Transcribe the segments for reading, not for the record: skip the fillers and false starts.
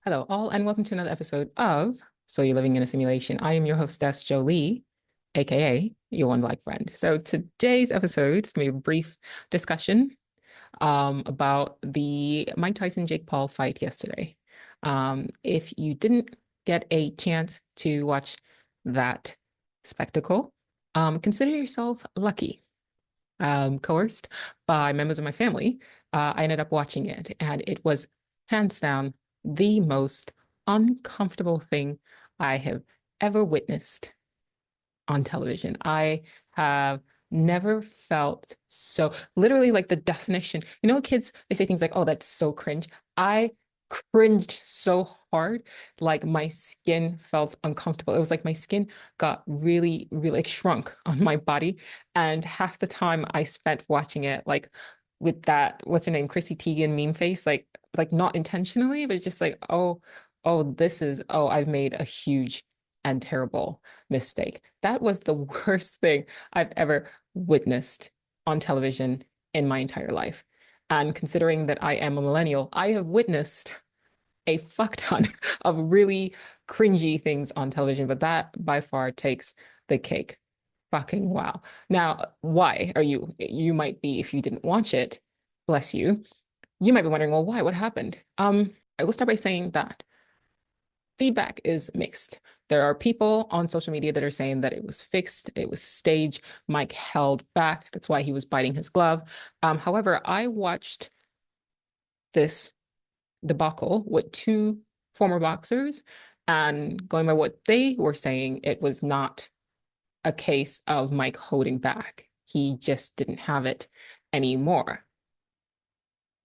Hello, all, and welcome to another episode of So You're Living in a Simulation. I am your hostess, Jolie, aka your one black friend. So today's episode is going to be a brief discussion about the Mike Tyson Jake Paul fight yesterday. If you didn't get a chance to watch that spectacle, consider yourself lucky. Coerced by members of my family, I ended up watching it, and it was hands down the most uncomfortable thing I have ever witnessed on television. I have never felt so literally like the definition. You know, kids, they say things like, oh, that's so cringe. I cringed so hard, like my skin felt uncomfortable. It was like my skin got really, really like shrunk on my body. And half the time I spent watching it, like with that, what's her name, Chrissy Teigen meme face, like not intentionally, but just like, oh, I've made a huge and terrible mistake. That was the worst thing I've ever witnessed on television in my entire life. And considering that I am a millennial, I have witnessed a fuck ton of really cringy things on television, but that by far takes the cake. Fucking wow. Now, why are you might be, if you didn't watch it, bless you might be wondering, well, why? What happened? I will start by saying that feedback is mixed. There are people on social media that are saying that it was fixed, it was staged, Mike held back. That's why he was biting his glove. However, I watched this debacle with two former boxers, and going by what they were saying, it was not a case of Mike holding back. He just didn't have it anymore.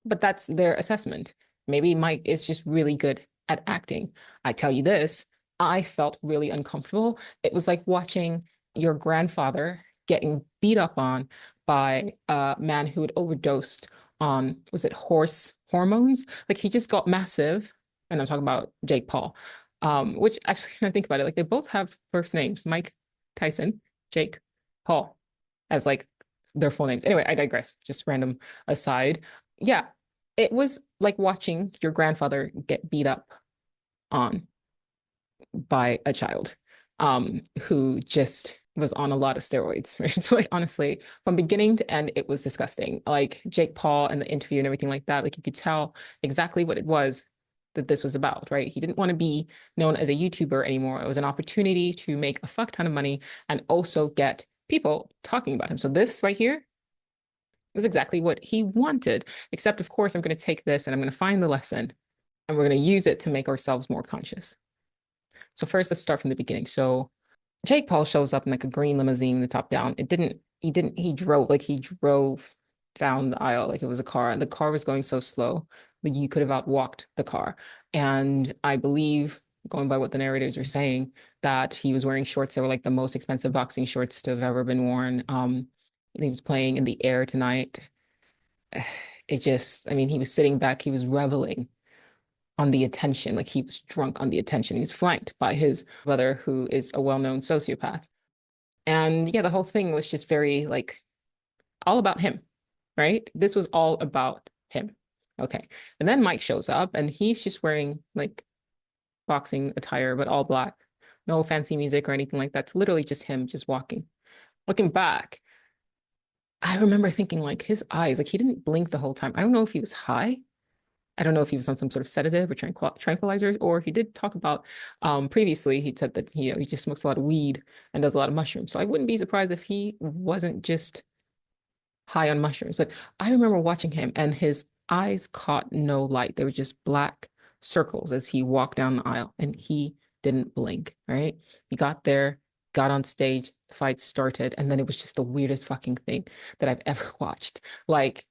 But that's their assessment. Maybe Mike is just really good at acting. I tell you this, I felt really uncomfortable. It was like watching your grandfather getting beat up on by a man who had overdosed on, was it horse hormones? Like he just got massive. And I'm talking about Jake Paul, which actually, when I think about it, like they both have first names, Mike Tyson, Jake Paul, as like their full names. Anyway, I digress. Just random aside. Yeah, it was like watching your grandfather get beat up on by a child who just was on a lot of steroids. Right? So like honestly, from beginning to end, it was disgusting. Like Jake Paul and the interview and everything like that, like you could tell exactly what it was that this was about, right? He didn't want to be known as a YouTuber anymore. It was an opportunity to make a fuck ton of money and also get people talking about him. So this right here is exactly what he wanted. Except, of course, I'm going to take this and I'm going to find the lesson and we're going to use it to make ourselves more conscious. So first, let's start from the beginning. So Jake Paul shows up in like a green limousine, the top down. He drove down the aisle like it was a car. And the car was going so slow that you could have outwalked the car. And I believe, going by what the narrators were saying, that he was wearing shorts that were like the most expensive boxing shorts to have ever been worn. He was playing in the air tonight. I mean, he was sitting back, he was reveling on the attention, like he was drunk on the attention. He was flanked by his brother, who is a well-known sociopath. And yeah, the whole thing was just very like all about him, right? This was all about him. Okay. And then Mike shows up and he's just wearing like boxing attire, but all black. No fancy music or anything like that. It's literally just him just walking. Looking back, I remember thinking like his eyes, like he didn't blink the whole time. I don't know if he was high. I don't know if he was on some sort of sedative or tranquilizer, or he did talk about previously, he said that he just smokes a lot of weed and does a lot of mushrooms. So I wouldn't be surprised if he wasn't just high on mushrooms. But I remember watching him and his eyes caught no light. They were just black circles as he walked down the aisle and he didn't blink, right? He got there, got on stage, the fight started, and then it was just the weirdest fucking thing that I've ever watched. Like,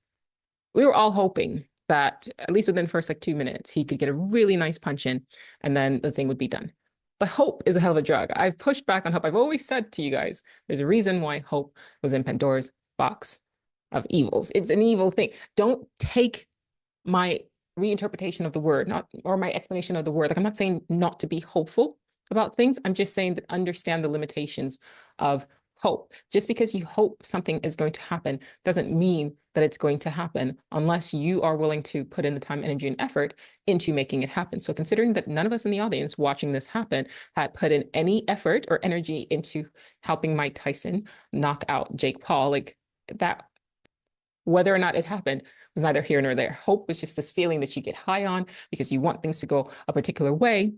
we were all hoping that at least within the first like 2 minutes, he could get a really nice punch in and then the thing would be done. But hope is a hell of a drug. I've pushed back on hope. I've always said to you guys, there's a reason why hope was in Pandora's box of evils. It's an evil thing. Don't take my reinterpretation of the word, not or my explanation of the word. Like I'm not saying not to be hopeful about things. I'm just saying that understand the limitations of hope. Just because you hope something is going to happen doesn't mean that it's going to happen unless you are willing to put in the time, energy, and effort into making it happen. So considering that none of us in the audience watching this happen had put in any effort or energy into helping Mike Tyson knock out Jake Paul, like that, whether or not it happened was neither here nor there. Hope was just this feeling that you get high on because you want things to go a particular way.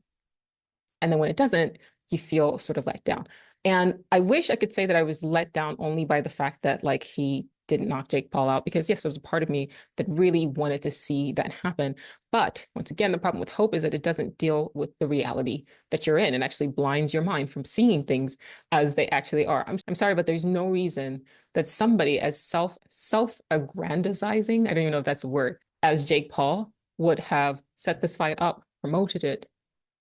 And then when it doesn't, you feel sort of let down. And I wish I could say that I was let down only by the fact that like he didn't knock Jake Paul out, because yes, there was a part of me that really wanted to see that happen. But once again, the problem with hope is that it doesn't deal with the reality that you're in and actually blinds your mind from seeing things as they actually are. I'm sorry, but there's no reason that somebody as self-aggrandizing, I don't even know if that's a word, as Jake Paul would have set this fight up, promoted it,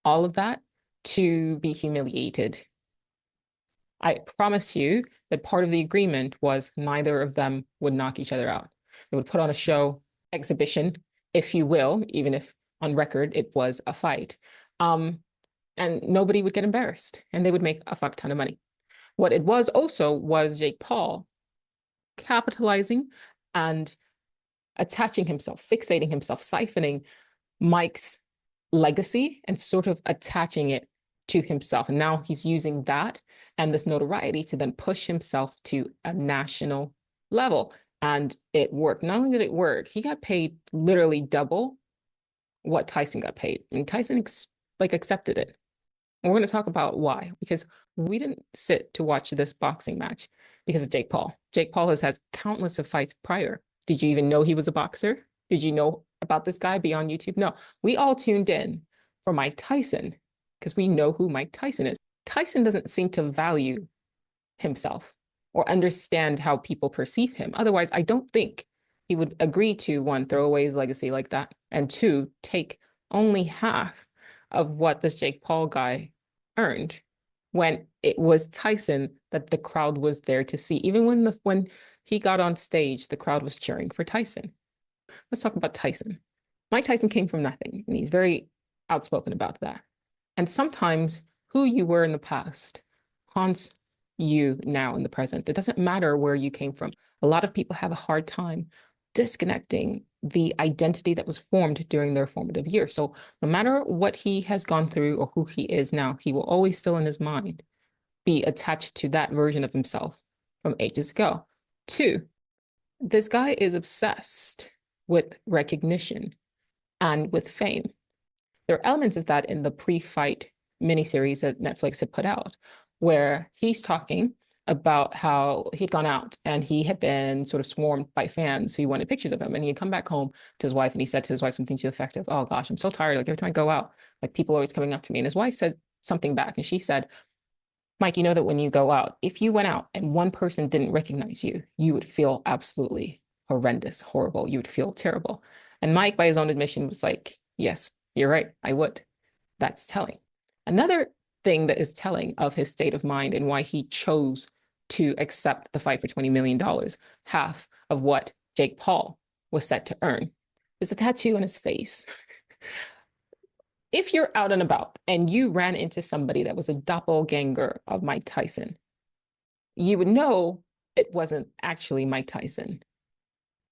all of that, to be humiliated. I promise you that part of the agreement was neither of them would knock each other out. They would put on a show, exhibition, if you will, even if on record it was a fight. And nobody would get embarrassed and they would make a fuck ton of money. What it was also was Jake Paul capitalizing and attaching himself, fixating himself, siphoning Mike's legacy and sort of attaching it to himself. And now he's using that and this notoriety to then push himself to a national level. And it worked. Not only did it work, he got paid literally double what Tyson got paid. And Tyson accepted it. And we're going to talk about why, because we didn't sit to watch this boxing match because of Jake Paul. Jake Paul has had countless of fights prior. Did you even know he was a boxer? Did you know about this guy beyond YouTube? No, we all tuned in for Mike Tyson because we know who Mike Tyson is. Tyson doesn't seem to value himself or understand how people perceive him. Otherwise, I don't think he would agree to, one, throw away his legacy like that, and two, take only half of what this Jake Paul guy earned when it was Tyson that the crowd was there to see. Even when he got on stage, the crowd was cheering for Tyson. Let's talk about Tyson. Mike Tyson came from nothing, and he's very outspoken about that. And sometimes who you were in the past haunts you now in the present. It doesn't matter where you came from. A lot of people have a hard time disconnecting the identity that was formed during their formative years. So no matter what he has gone through or who he is now, he will always still in his mind be attached to that version of himself from ages ago. Two, this guy is obsessed with recognition and with fame. There are elements of that in the pre-fight miniseries that Netflix had put out, where he's talking about how he'd gone out and he had been sort of swarmed by fans who wanted pictures of him. And he'd come back home to his wife and he said to his wife something to the effect of, "Oh gosh, I'm so tired. Like every time I go out, like people are always coming up to me." And his wife said something back and she said, "Mike, you know that when you go out, if you went out and one person didn't recognize you, you would feel absolutely horrendous, horrible. You would feel terrible." And Mike, by his own admission, was like, "Yes, you're right. I would." That's telling. Another thing that is telling of his state of mind and why he chose to accept the fight for $20 million, half of what Jake Paul was set to earn, is a tattoo on his face. If you're out and about and you ran into somebody that was a doppelganger of Mike Tyson, you would know it wasn't actually Mike Tyson,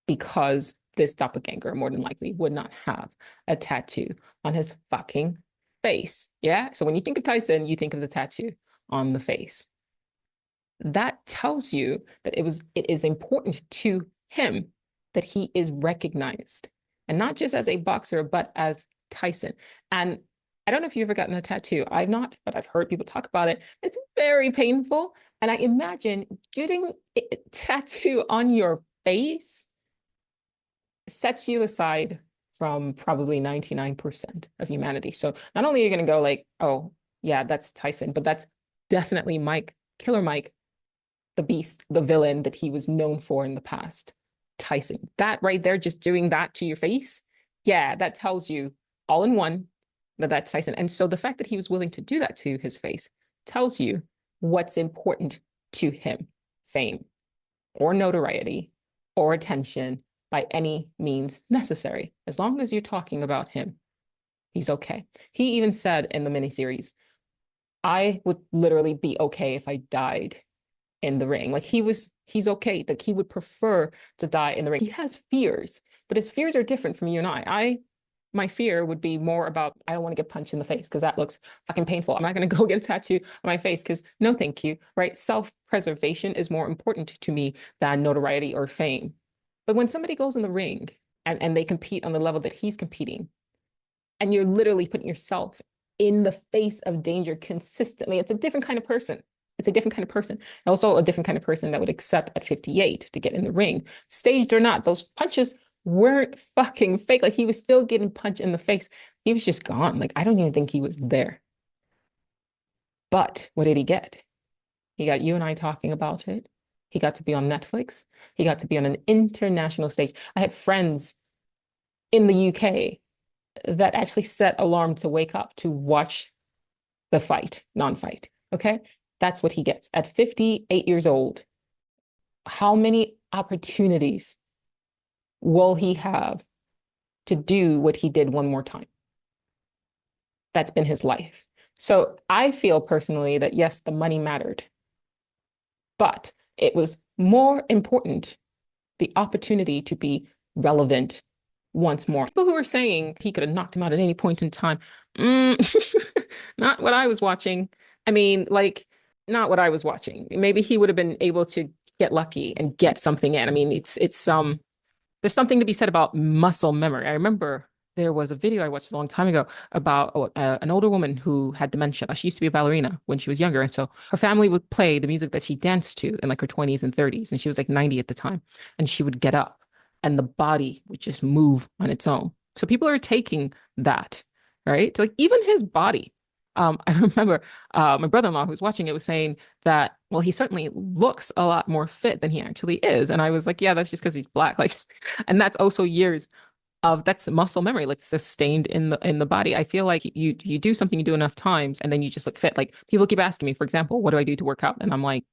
because this doppelganger more than likely would not have a tattoo on his fucking face. Yeah. So when you think of Tyson, you think of the tattoo on the face. That tells you that it is important to him that he is recognized, and not just as a boxer, but as Tyson. And I don't know if you've ever gotten a tattoo. I've not, but I've heard people talk about it. It's very painful. And I imagine getting a tattoo on your face sets you aside from probably 99% of humanity. So not only are you going to go like, "Oh, yeah, that's Tyson," but that's definitely Mike, Killer Mike, the beast, the villain that he was known for in the past. Tyson. That right there, just doing that to your face, yeah, that tells you all in one that that's Tyson. And so the fact that he was willing to do that to his face tells you what's important to him: fame or notoriety or attention by any means necessary. As long as you're talking about him, he's okay. He even said in the miniseries, "I would literally be okay if I died in the ring. Like he's okay. Like he would prefer to die in the ring. He has fears, but his fears are different from you and my fear would be more about I don't want to get punched in the face because that looks fucking painful. I'm not going to go get a tattoo on my face because no, thank you. Right? Self-preservation is more important to me than notoriety or fame. But when somebody goes in the ring and they compete on the level that he's competing, and you're literally putting yourself in the face of danger consistently, it's a different kind of person. It's a different kind of person. And also a different kind of person that would accept at 58 to get in the ring. Staged or not, those punches weren't fucking fake. Like he was still getting punched in the face. He was just gone. Like I don't even think he was there. But what did he get? He got you and I talking about it. He got to be on Netflix. He got to be on an international stage. I had friends in the UK that actually set alarm to wake up to watch the fight, non-fight. Okay. That's what he gets at 58 years old. How many opportunities will he have to do what he did one more time? That's been his life. So I feel personally that yes, the money mattered, but it was more important the opportunity to be relevant once more. People who are saying he could have knocked him out at any point in time, not what I was watching. I mean, like, not what I was watching. Maybe he would have been able to get lucky and get something in. I mean, it's there's something to be said about muscle memory. I remember there was a video I watched a long time ago about an older woman who had dementia. She used to be a ballerina when she was younger. And so her family would play the music that she danced to in like her 20s and 30s. And she was like 90 at the time. And she would get up and the body would just move on its own. So people are taking that, right? Like even his body. I remember my brother-in-law who was watching it was saying that, well, he certainly looks a lot more fit than he actually is. And I was like, yeah, that's just because he's black. Like, and that's also years of that's muscle memory, like sustained in the body. I feel like you do something you do enough times and then you just look fit. Like people keep asking me, for example, what do I do to work out? And I'm like,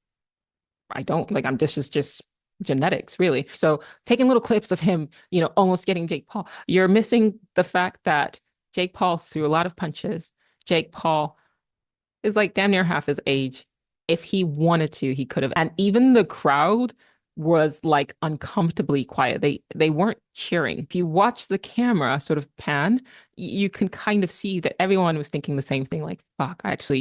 I don't like I'm this is just genetics, really. So taking little clips of him, almost getting Jake Paul, you're missing the fact that Jake Paul threw a lot of punches. Jake Paul is like damn near half his age. If he wanted to, he could have. And even the crowd was like uncomfortably quiet. They weren't cheering. If you watch the camera sort of pan, you can kind of see that everyone was thinking the same thing. Like, fuck, I'm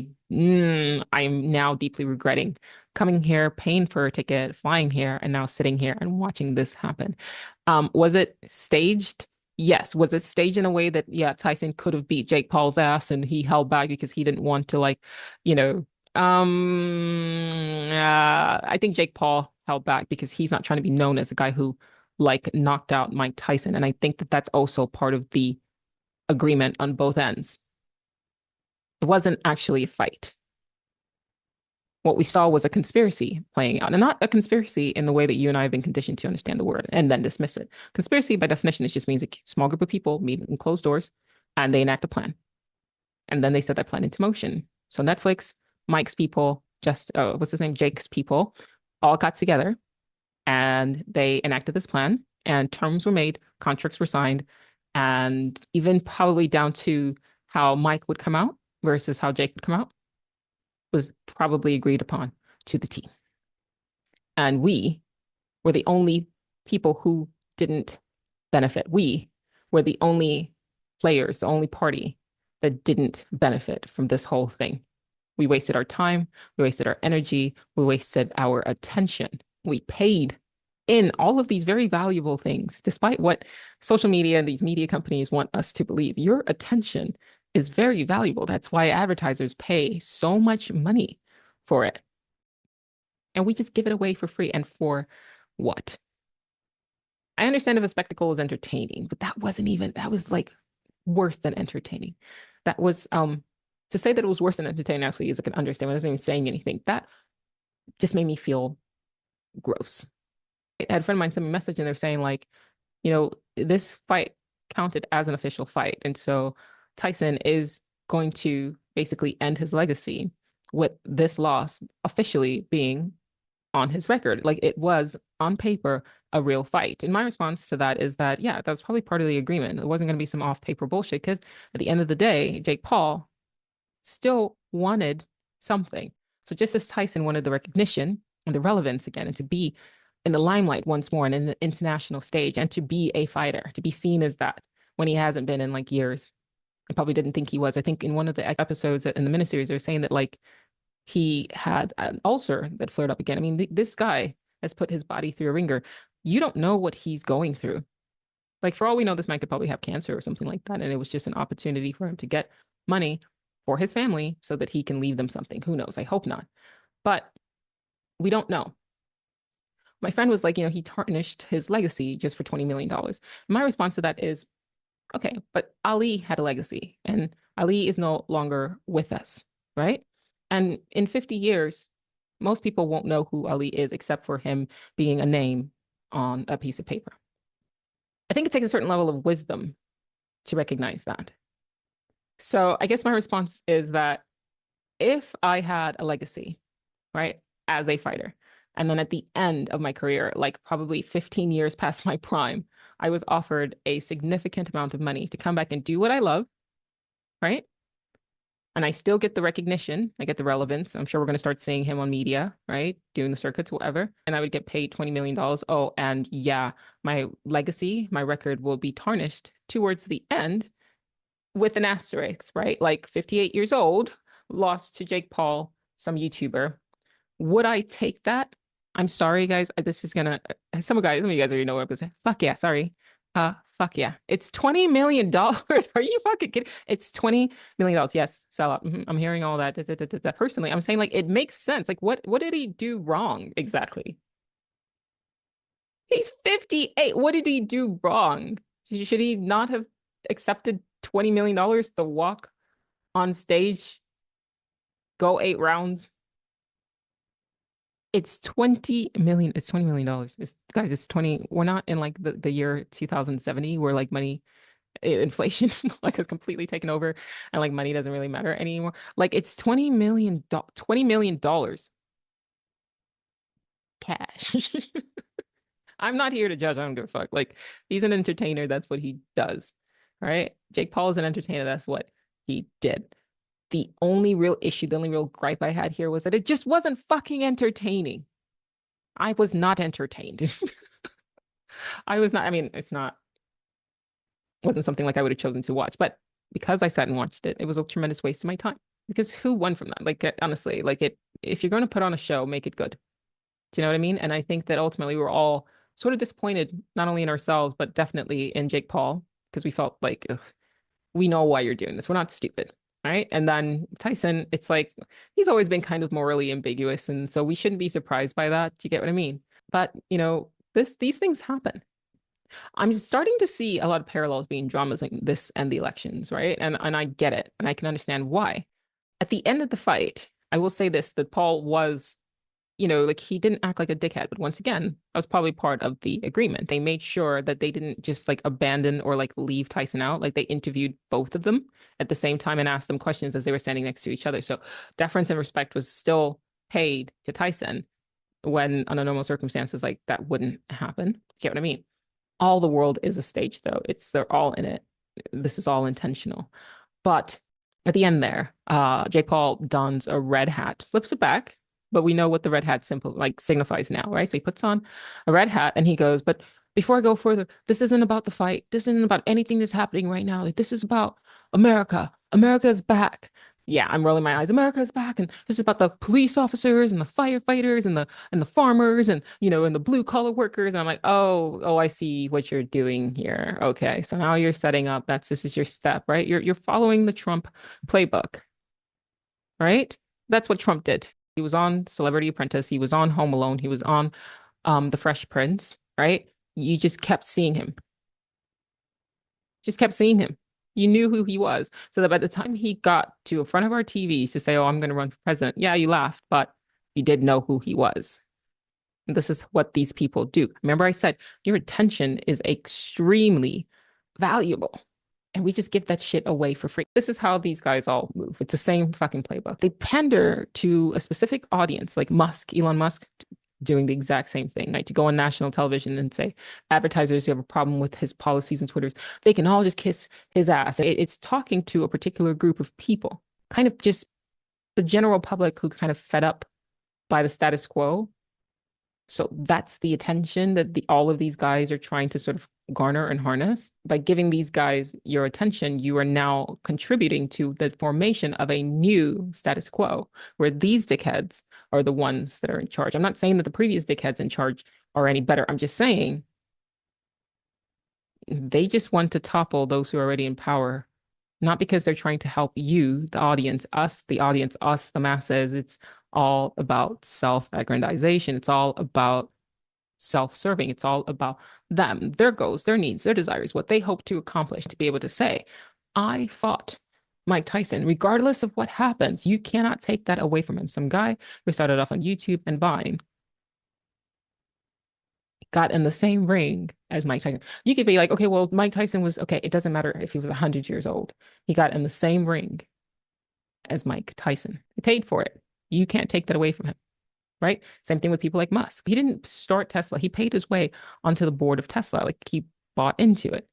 now deeply regretting coming here, paying for a ticket, flying here, and now sitting here and watching this happen. Was it staged? Yes. Was it staged in a way that, yeah, Tyson could have beat Jake Paul's ass and he held back because he didn't want to, like, you know, I think Jake Paul held back because he's not trying to be known as a guy who, like, knocked out Mike Tyson. And I think that that's also part of the agreement on both ends. It wasn't actually a fight. What we saw was a conspiracy playing out, and not a conspiracy in the way that you and I have been conditioned to understand the word and then dismiss it. Conspiracy, by definition, it just means a small group of people meet in closed doors and they enact a plan. And then they set that plan into motion. So Netflix, Mike's people, just what's his name? Jake's people all got together and they enacted this plan and terms were made, contracts were signed, and even probably down to how Mike would come out versus how Jake would come out was probably agreed upon to the T. And we were the only people who didn't benefit. We were the only players, the only party that didn't benefit from this whole thing. We wasted our time, we wasted our energy, we wasted our attention. We paid in all of these very valuable things, despite what social media and these media companies want us to believe. Your attention is very valuable. That's why advertisers pay so much money for it. And we just give it away for free. And for what? I understand if a spectacle is entertaining, but that was like worse than entertaining. That was to say that it was worse than entertaining actually is like an understatement. I wasn't even saying anything. That just made me feel gross. I had a friend of mine send me a message and they're saying like, this fight counted as an official fight. And so Tyson is going to basically end his legacy with this loss officially being on his record. Like it was on paper a real fight. And my response to that is that, yeah, that was probably part of the agreement. It wasn't going to be some off paper bullshit because at the end of the day, Jake Paul still wanted something. So just as Tyson wanted the recognition, and the relevance again, and to be in the limelight once more and in the international stage, and to be a fighter, to be seen as that when he hasn't been in like years. I probably didn't think he was. I think in one of the episodes in the miniseries, they were saying that like he had an ulcer that flared up again. I mean, this guy has put his body through a ringer. You don't know what he's going through. Like, for all we know, this man could probably have cancer or something like that. And it was just an opportunity for him to get money for his family so that he can leave them something. Who knows? I hope not. But we don't know. My friend was like, he tarnished his legacy just for $20 million. My response to that is, okay, but Ali had a legacy and Ali is no longer with us, right? And in 50 years, most people won't know who Ali is except for him being a name on a piece of paper. I think it takes a certain level of wisdom to recognize that. So I guess my response is that if I had a legacy, right, as a fighter, and then at the end of my career, like probably 15 years past my prime, I was offered a significant amount of money to come back and do what I love, right? And I still get the recognition, I get the relevance. I'm sure we're going to start seeing him on media, right? Doing the circuits, whatever. And I would get paid $20 million. Oh, and yeah, my legacy, my record will be tarnished towards the end with an asterisk, right? Like 58 years old, lost to Jake Paul, some YouTuber. Would I take that? I'm sorry, guys. This is gonna some of you guys already know what I'm gonna say. Fuck yeah, sorry. Fuck yeah. It's $20 million. Are you fucking kidding? It's $20 million. Yes, sell out. I'm hearing all that. Personally, I'm saying like it makes sense. Like what did he do wrong exactly? He's 58. What did he do wrong? Should he not have accepted $20 million to walk on stage, go 8 rounds? It's 20 million. It's $20 million. Guys, it's 20. We're not in like the year 2070 where like money inflation like has completely taken over and like money doesn't really matter anymore. Like it's $20 million cash. I'm not here to judge. I don't give a fuck. Like he's an entertainer. That's what he does. All right. Jake Paul is an entertainer. That's what he did. The only real issue, the only real gripe I had here was that it just wasn't fucking entertaining. I was not entertained. I was not, I mean, wasn't something like I would have chosen to watch, but because I sat and watched it, it was a tremendous waste of my time. Because who won from that? Like, honestly, like if you're going to put on a show, make it good. Do you know what I mean? And I think that ultimately we're all sort of disappointed, not only in ourselves, but definitely in Jake Paul, because we felt like, ugh, we know why you're doing this. We're not stupid. Right. And then Tyson, it's like he's always been kind of morally ambiguous. And so we shouldn't be surprised by that. Do you get what I mean? But, these things happen. I'm starting to see a lot of parallels being dramas like this and the elections, right? And I get it, and I can understand why. At the end of the fight, I will say this, that Paul was, like he didn't act like a dickhead, but once again, that was probably part of the agreement. They made sure that they didn't just like abandon or like leave Tyson out. Like they interviewed both of them at the same time and asked them questions as they were standing next to each other. So deference and respect was still paid to Tyson when under normal circumstances like that wouldn't happen. Get what I mean? All the world is a stage though. They're all in it. This is all intentional. But at the end there, Jake Paul dons a red hat, flips it back, but we know what the red hat signifies now, right? So he puts on a red hat and he goes, but before I go further, this isn't about the fight. This isn't about anything that's happening right now. Like this is about America. America's back. Yeah, I'm rolling my eyes. America's back, and this is about the police officers and the firefighters and the farmers and the blue collar workers. And I'm like, oh, I see what you're doing here. Okay, so now you're setting up. This is your step, right? You're following the Trump playbook, right? That's what Trump did. He was on Celebrity Apprentice. He was on Home Alone. He was on The Fresh Prince, right? You just kept seeing him. Just kept seeing him. You knew who he was. So that by the time he got to in front of our TVs to say, oh, I'm going to run for president, yeah, you laughed, but you did know who he was. And this is what these people do. Remember, I said your attention is extremely valuable. And we just give that shit away for free. This is how these guys all move. It's the same fucking playbook. They pander to a specific audience, like Elon Musk, doing the exact same thing, right? To go on national television and say, advertisers who have a problem with his policies and Twitters, they can all just kiss his ass. It's talking to a particular group of people, kind of just the general public who's kind of fed up by the status quo So that's the attention that all of these guys are trying to sort of garner and harness. By giving these guys your attention, you are now contributing to the formation of a new status quo where these dickheads are the ones that are in charge. I'm not saying that the previous dickheads in charge are any better. I'm just saying they just want to topple those who are already in power, not because they're trying to help you, the audience, us, the masses. It's all about self-aggrandization. It's all about self-serving. It's all about them, their goals, their needs, their desires, what they hope to accomplish, to be able to say, I fought Mike Tyson, regardless of what happens. You cannot take that away from him. Some guy who started off on YouTube and Vine got in the same ring as Mike Tyson. You could be like, okay, well, Mike Tyson was okay. It doesn't matter if he was 100 years old. He got in the same ring as Mike Tyson. He paid for it. You can't take that away from him, right? Same thing with people like Musk. He didn't start Tesla. He paid his way onto the board of Tesla. Like he bought into it.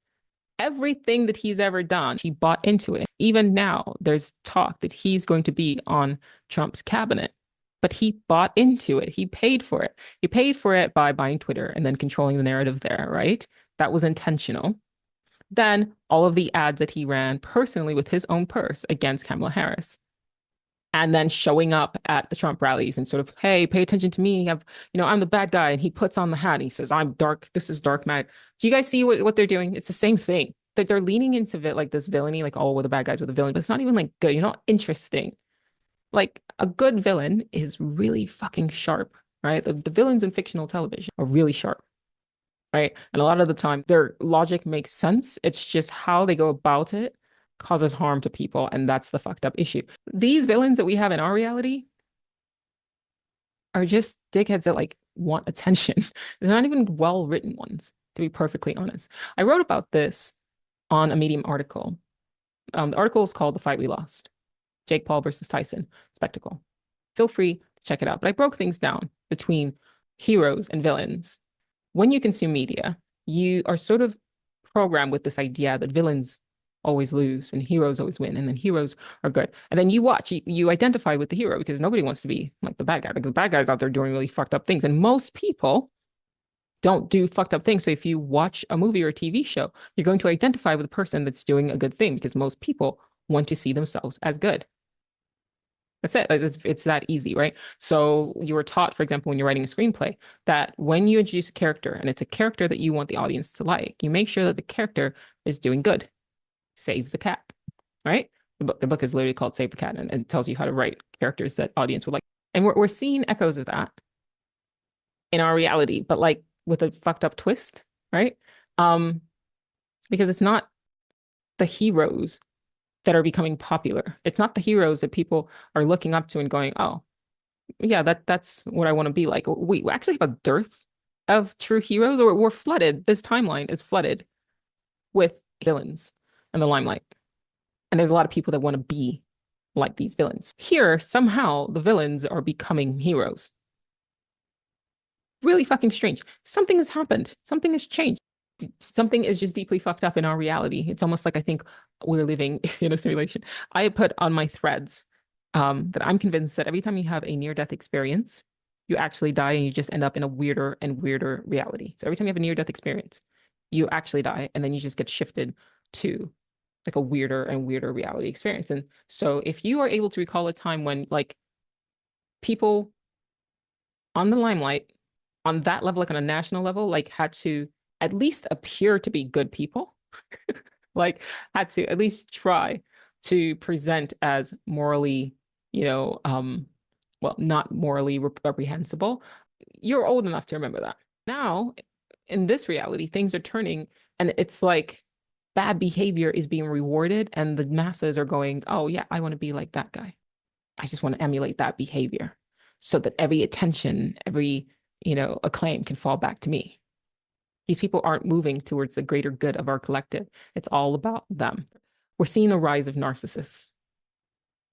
Everything that he's ever done, he bought into it. Even now, there's talk that he's going to be on Trump's cabinet, but he bought into it. He paid for it. He paid for it by buying Twitter and then controlling the narrative there, right? That was intentional. Then all of the ads that he ran personally with his own purse against Kamala Harris. And then showing up at the Trump rallies and sort of, hey, pay attention to me. I'm the bad guy. And he puts on the hat and he says, I'm dark. This is dark mag. Do you guys see what they're doing? It's the same thing. That they're leaning into it like this villainy, like, oh, well, the bad guys with the villain, but it's not even like good. You're not interesting. Like a good villain is really fucking sharp, right? The villains in fictional television are really sharp, right? And a lot of the time, their logic makes sense. It's just how they go about it causes harm to people, and that's the fucked up issue. These villains that we have in our reality are just dickheads that like want attention. They're not even well-written ones, to be perfectly honest. I wrote about this on a Medium article. The article is called "The Fight We Lost: Jake Paul versus Tyson Spectacle." Feel free to check it out. But I broke things down between heroes and villains. When you consume media, you are sort of programmed with this idea that villains always lose and heroes always win, and then heroes are good. And then you watch, you identify with the hero because nobody wants to be like the bad guy, because the bad guy's out there doing really fucked up things. And most people don't do fucked up things. So if you watch a movie or a TV show, you're going to identify with the person that's doing a good thing because most people want to see themselves as good. That's it. Like, it's that easy, right? So you were taught, for example, when you're writing a screenplay, that when you introduce a character and it's a character that you want the audience to like, you make sure that the character is doing good, saves the cat, right? The book is literally called Save the Cat, and it tells you how to write characters that audience would like. And we're seeing echoes of that in our reality, but like with a fucked up twist, right? Um, because it's not the heroes that are becoming popular. It's not the heroes that people are looking up to and going, oh, yeah, that's what I want to be like. We actually have a dearth of true heroes, or we're flooded. This timeline is flooded with villains and the limelight. And there's a lot of people that want to be like these villains. Here, somehow the villains are becoming heroes. Really fucking strange. Something has happened. Something has changed. Something is just deeply fucked up in our reality. It's almost like I think we're living in a simulation. I put on my threads that I'm convinced that every time you have a near-death experience, you actually die and you just end up in a weirder and weirder reality. So every time you have a near-death experience, you actually die and then you just get shifted to like a weirder and weirder reality experience. And so if you are able to recall a time when like people on the limelight on that level, like on a national level, like had to at least appear to be good people, like had to at least try to present as morally, well, not morally reprehensible. You're old enough to remember that. Now, in this reality, things are turning, and it's like bad behavior is being rewarded, and the masses are going, oh, yeah, I want to be like that guy. I just want to emulate that behavior so that every attention, every, acclaim can fall back to me. These people aren't moving towards the greater good of our collective. It's all about them. We're seeing a rise of narcissists,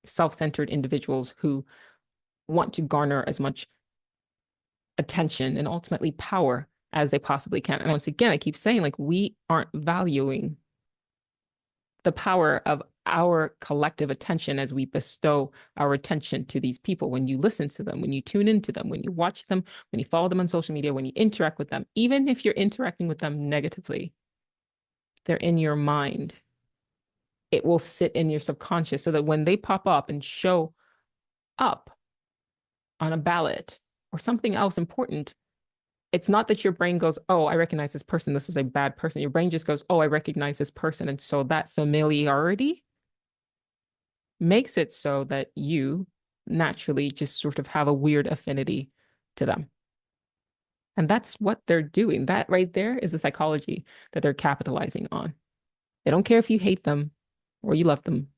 self-centered individuals who want to garner as much attention and ultimately power as they possibly can. And once again, I keep saying, like, we aren't valuing the power of our collective attention as we bestow our attention to these people. When you listen to them, when you tune into them, when you watch them, when you follow them on social media, when you interact with them, even if you're interacting with them negatively, they're in your mind. It will sit in your subconscious so that when they pop up and show up on a ballot or something else important, it's not that your brain goes, oh, I recognize this person. This is a bad person. Your brain just goes, oh, I recognize this person. And so that familiarity makes it so that you naturally just sort of have a weird affinity to them. And that's what they're doing. That right there is a psychology that they're capitalizing on. They don't care if you hate them or you love them,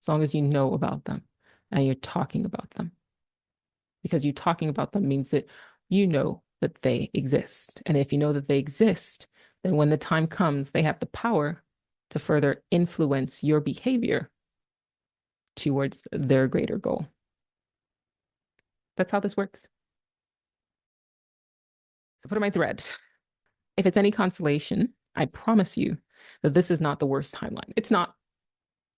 as long as you know about them and you're talking about them. Because you talking about them means that you know that they exist. And if you know that they exist, then when the time comes, they have the power to further influence your behavior towards their greater goal. That's how this works. So put in my thread. If it's any consolation, I promise you that this is not the worst timeline. It's not.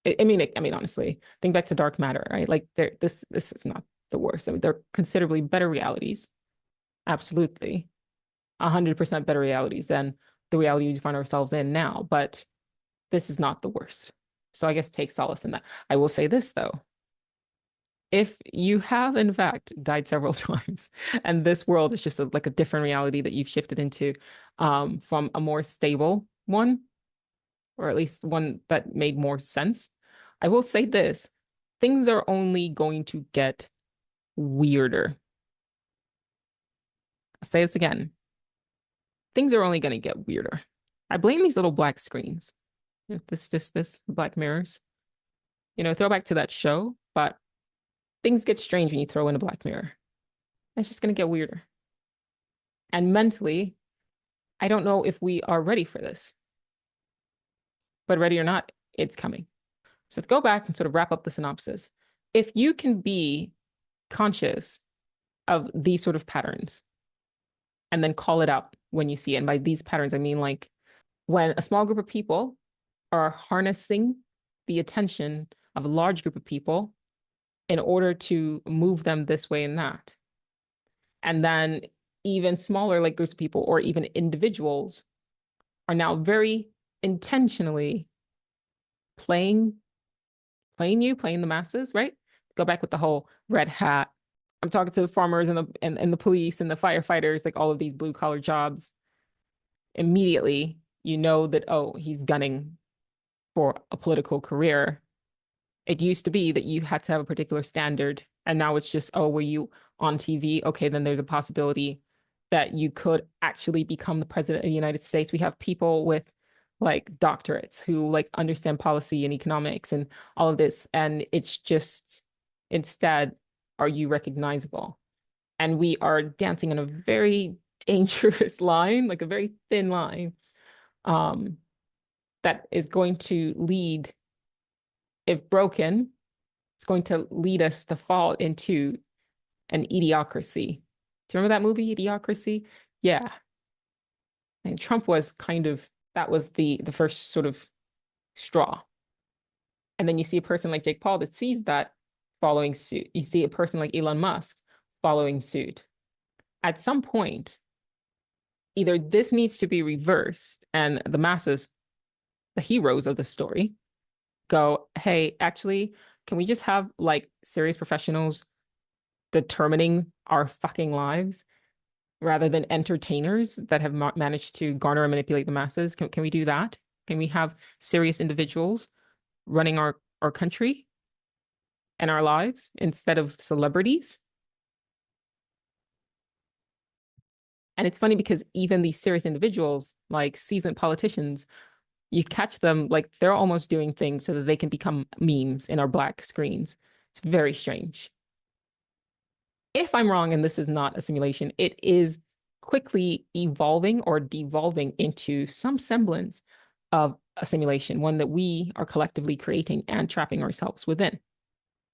I mean, honestly, think back to dark matter, right? Like this is not the worst. I mean, there are considerably better realities. Absolutely. 100% better realities than the realities we find ourselves in now. But this is not the worst. So I guess take solace in that. I will say this though. If you have in fact died several times and this world is just like a different reality that you've shifted into from a more stable one, or at least one that made more sense, I will say this, things are only going to get weirder. I'll say this again. Things are only going to get weirder. I blame these little black screens. This, black mirrors. Throwback to that show, but things get strange when you throw in a black mirror. It's just going to get weirder. And mentally, I don't know if we are ready for this. But ready or not, it's coming. So to go back and sort of wrap up the synopsis, if you can be conscious of these sort of patterns and then call it out when you see it, and by these patterns, I mean like when a small group of people are harnessing the attention of a large group of people in order to move them this way and that. And then even smaller like groups of people or even individuals are now very intentionally playing playing the masses, right? Go back with the whole red hat. I'm talking to the farmers and the police and the firefighters, like all of these blue collar jobs. Immediately, you know that, oh, he's gunning for a political career. It used to be that you had to have a particular standard, and now it's just, oh, were you on TV? Okay, then there's a possibility that you could actually become the president of the United States. We have people with like doctorates who like understand policy and economics and all of this. And it's just, instead, are you recognizable? And we are dancing on a very dangerous line, like a very thin line, that is going to lead, if broken, it's going to lead us to fall into an idiocracy. Do you remember that movie, Idiocracy? Yeah. And Trump was kind of, that was the first sort of straw. And then you see a person like Jake Paul that sees that following suit. You see a person like Elon Musk following suit. At some point, either this needs to be reversed and the masses, the heroes of the story, go, hey, actually, can we just have like serious professionals determining our fucking lives rather than entertainers that have managed to garner and manipulate the masses? Can we do that? Can we have serious individuals running our country and our lives instead of celebrities? And it's funny because even these serious individuals, like seasoned politicians, you catch them like they're almost doing things so that they can become memes in our black screens. It's very strange. If I'm wrong and this is not a simulation, it is quickly evolving or devolving into some semblance of a simulation, one that we are collectively creating and trapping ourselves within.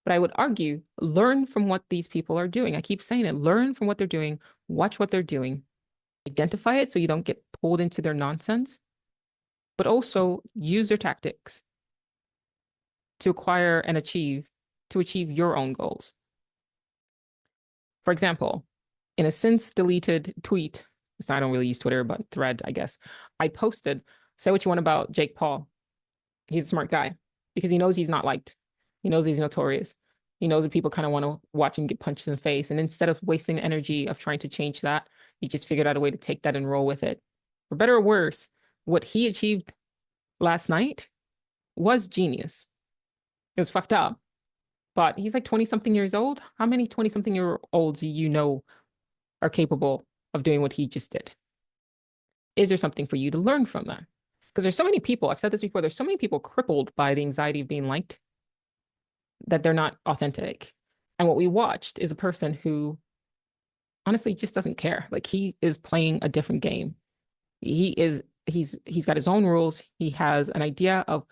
But I would argue, learn from what these people are doing. I keep saying it, learn from what they're doing, watch what they're doing, identify it so you don't get pulled into their nonsense, but also use their tactics. to acquire and to achieve your own goals. For example, in a since deleted tweet, so I don't really use Twitter, but thread, I guess, I posted, say what you want about Jake Paul. He's a smart guy because he knows he's not liked. He knows he's notorious. He knows that people kind of want to watch him get punched in the face. And instead of wasting energy of trying to change that, he just figured out a way to take that and roll with it. For better or worse, what he achieved last night was genius. It was fucked up, but he's like 20 something years old. How many 20 something year olds do you know are capable of doing what he just did? Is there something for you to learn from that? Because there's so many people, I've said this before, there's so many people crippled by the anxiety of being liked that they're not authentic. And what we watched is a person who honestly just doesn't care. Like he is playing a different game. He's got his own rules. He has an idea of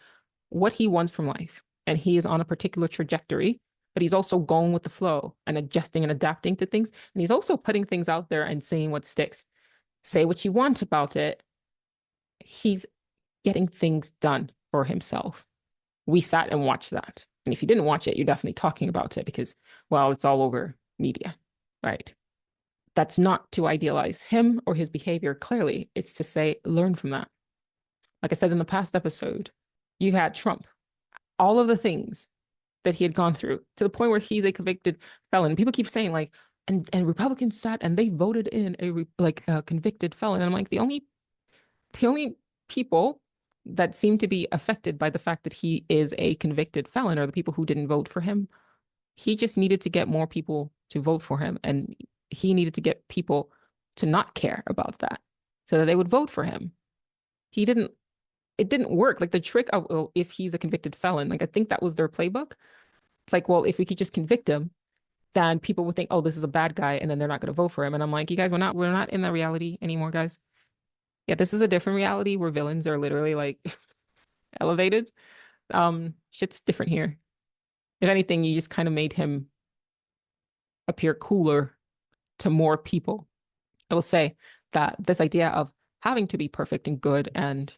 what he wants from life. And he is on a particular trajectory, but he's also going with the flow and adjusting and adapting to things. And he's also putting things out there and seeing what sticks. Say what you want about it. He's getting things done for himself. We sat and watched that. And if you didn't watch it, you're definitely talking about it because, well, it's all over media, right? That's not to idealize him or his behavior. Clearly, it's to say, learn from that. Like I said in the past episode, you had Trump, all of the things that he had gone through to the point where he's a convicted felon. People keep saying like, and Republicans sat and they voted in a convicted felon. And I'm like, the only people that seem to be affected by the fact that he is a convicted felon are the people who didn't vote for him. He just needed to get more people to vote for him, and he needed to get people to not care about that so that they would vote for him. He didn't, it didn't work. Like the trick of, oh, if he's a convicted felon, like I think that was their playbook. Like, well, if we could just convict him, then people would think, oh, this is a bad guy, and then they're not going to vote for him. And I'm like, you guys, we're not in that reality anymore, guys. Yeah, this is a different reality where villains are literally like elevated. Shit's different here. If anything, you just kind of made him appear cooler to more people. I will say that this idea of having to be perfect and good and,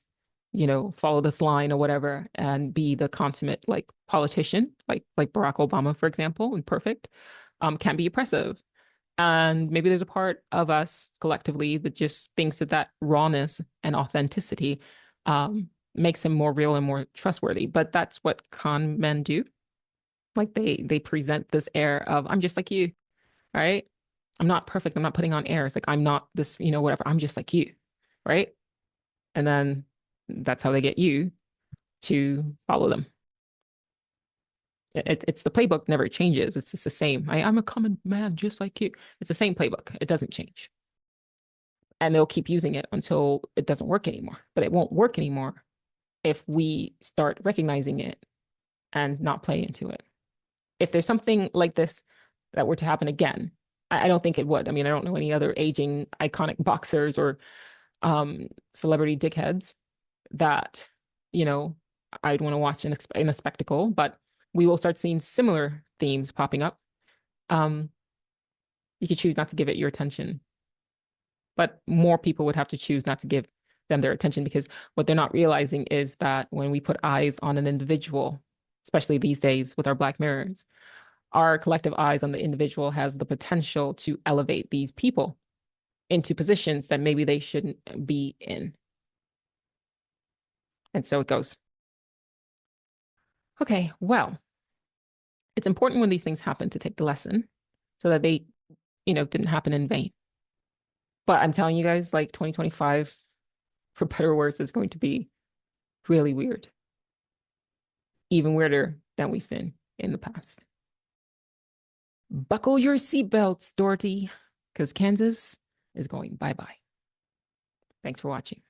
follow this line or whatever and be the consummate like politician, like Barack Obama, for example, and perfect, can be oppressive. And maybe there's a part of us collectively that just thinks that rawness and authenticity makes him more real and more trustworthy. But that's what con men do. Like they present this air of I'm just like you, right? I'm not perfect. I'm not putting on airs. Like I'm not this, whatever. I'm just like you, right? And then that's how they get you to follow them. It's the playbook never changes. It's just the same. I'm a common man just like you. It's the same playbook. It doesn't change. And they'll keep using it until it doesn't work anymore. But it won't work anymore if we start recognizing it and not play into it. If there's something like this that were to happen again, I don't think it would. I mean, I don't know any other aging iconic boxers or celebrity dickheads that, I'd want to watch in a spectacle, but we will start seeing similar themes popping up. You could choose not to give it your attention, but more people would have to choose not to give them their attention because what they're not realizing is that when we put eyes on an individual, especially these days with our Black mirrors, our collective eyes on the individual has the potential to elevate these people into positions that maybe they shouldn't be in. And so it goes. Okay, well, it's important when these things happen to take the lesson so that they, didn't happen in vain. But I'm telling you guys, like 2025, for better or worse, is going to be really weird. Even weirder than we've seen in the past. Buckle your seatbelts, Dorothy, because Kansas is going bye-bye. Thanks for watching.